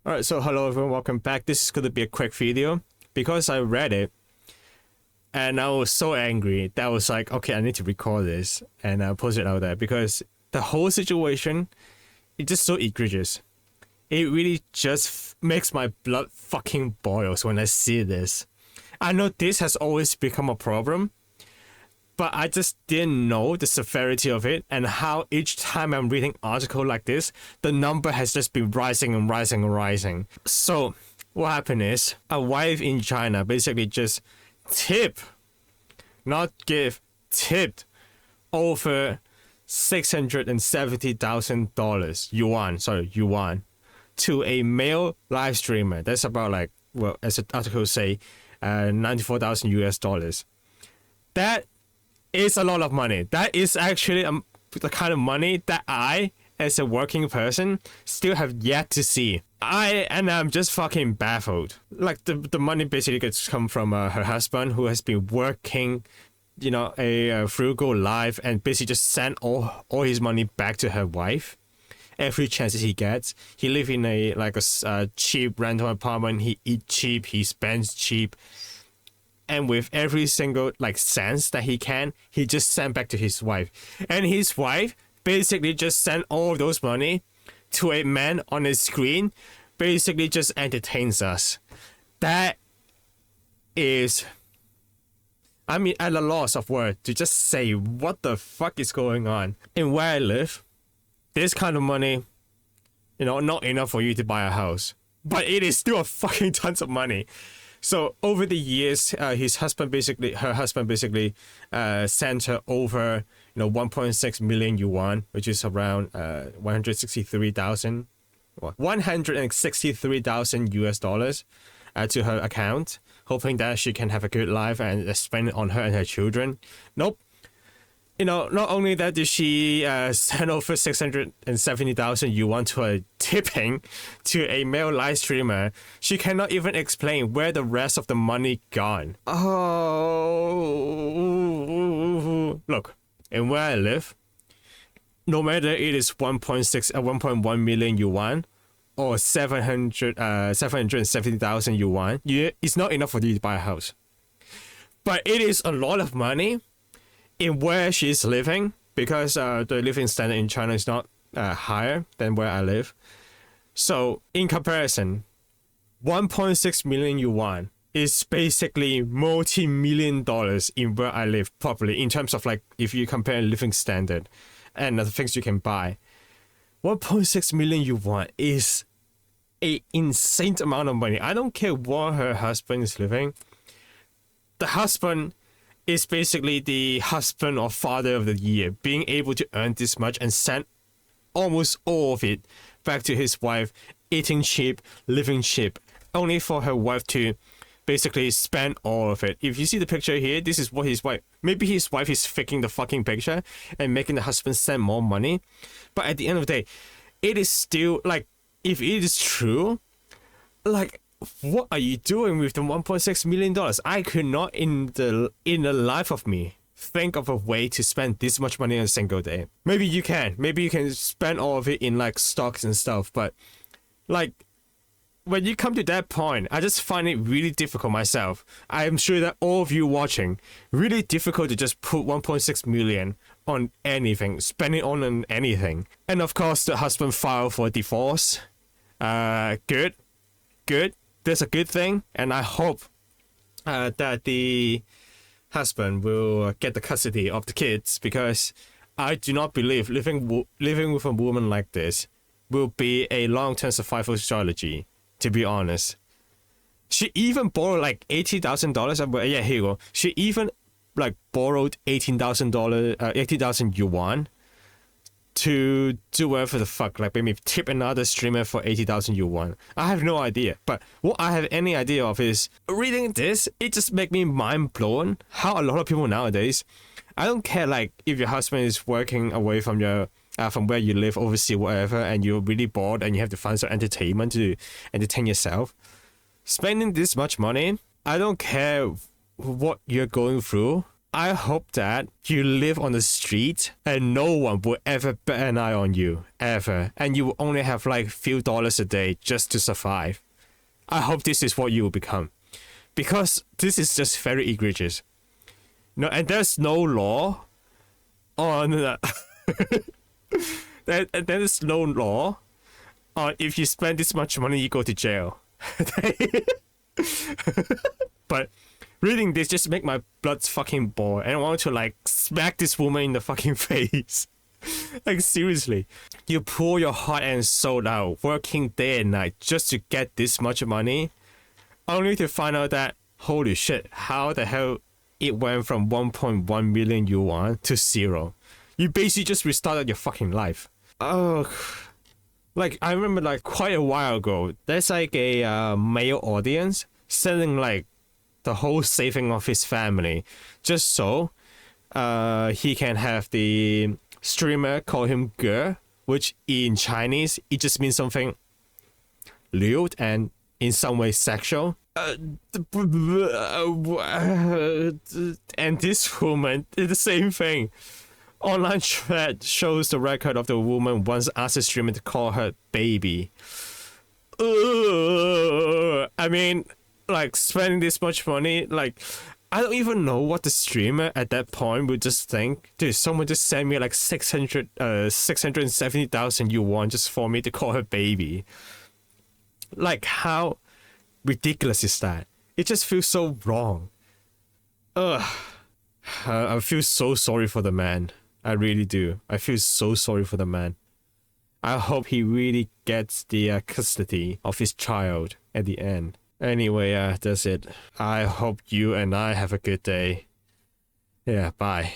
Alright, so hello everyone, welcome back. This is going to be a quick video because I read it and I was so angry that I was like, okay, I need to record this and post it out there because the whole situation is just so egregious. It really just makes my blood fucking boils when I see this. I know this has always become a problem, but I just didn't know the severity of it and how each time I'm reading an article like this, the number has just been rising and rising and rising. So what happened is a wife in China basically just tipped over $670,000 yuan to a male live streamer. That's about like, well, as the article say, 94,000 US dollars. That is a lot of money. That is actually the kind of money that I, as a working person, still have yet to see. I'm just fucking baffled. Like the money basically gets come from her husband, who has been working, you know, a frugal life, and basically just send all his money back to her wife every chance he gets. He live in a cheap rental apartment. He eat cheap. He spends cheap. And with every single cents that he can, he just sent back to his wife. And his wife basically just sent all those money to a man on his screen, basically just entertains us. That is, I mean, at a loss of words to just say what the fuck is going on. And where I live, this kind of money, you know, not enough for you to buy a house. But it is still a fucking tons of money. So over the years, her husband basically sent her over, 1.6 million yuan, which is around 163,000 US dollars to her account, hoping that she can have a good life and spend it on her and her children. Nope. Not only that did she send over 670,000 yuan to a tipping to a male live streamer, she cannot even explain where the rest of the money gone. Oh, look, and where I live, no matter it is 1.1 million yuan or 770,000 yuan, it's not enough for you to buy a house. But it is a lot of money in where she's living, because the living standard in China is not higher than where I live. So in comparison, 1.6 million yuan is basically multi-million dollars in where I live properly, in terms of if you compare living standard and the things you can buy. 1.6 million yuan is an insane amount of money. I don't care what her husband is living. The husband is basically the husband or father of the year, being able to earn this much and send almost all of it back to his wife, eating cheap, living cheap, only for her wife to basically spend all of it. If you see the picture here, this is what his wife, maybe his wife is faking the fucking picture and making the husband send more money. But at the end of the day, it is still if it is true, what are you doing with the $1.6 million? I could not in the life of me think of a way to spend this much money in a single day. Maybe you can. Maybe you can spend all of it in stocks and stuff. But when you come to that point, I just find it really difficult myself. I am sure that all of you watching, really difficult to just put 1.6 million on anything, spend it on anything. And of course, the husband filed for divorce. Good. That's a good thing, and I hope that the husband will get the custody of the kids, because I do not believe living with a woman like this will be a long-term survival strategy, to be honest. She even borrowed $80,000. Yeah, here you go. She even borrowed $18,000 yuan to do whatever the fuck, maybe tip another streamer for 80,000 yuan. I have no idea, but what I have any idea of is reading this, it just make me mind blown how a lot of people nowadays, I don't care if your husband is working away from your from where you live, overseas, whatever, and you're really bored and you have to find some entertainment to entertain yourself. Spending this much money, I don't care what you're going through. I hope that you live on the street and no one will ever bet an eye on you, ever. And you will only have like few dollars a day just to survive. I hope this is what you will become. Because this is just very egregious. No, and there's no law on there's no law on if you spend this much money you go to jail. But reading this just make my blood fucking boil, and I want to like smack this woman in the fucking face. Like seriously, you pour your heart and soul out, working day and night just to get this much money, only to find out that holy shit, how the hell it went from 1.1 million yuan to 0. You basically just restarted your fucking life. Oh, like I remember like quite a while ago, there's like a male audience selling like the whole saving of his family just so he can have the streamer call him "ge," which in Chinese it just means something lewd and in some way sexual. And this woman did the same thing. Online thread shows the record of the woman once asked the streamer to call her baby. I mean, like spending this much money, like I don't even know what the streamer at that point would just think. Dude, someone just sent me like 670,000 yuan just for me to call her baby. Like how ridiculous is that? It just feels so wrong. I feel so sorry for the man. I really do. I feel so sorry for the man. I hope he really gets the custody of his child at the end. Anyway, that's it. I hope you and I have a good day. Yeah, bye.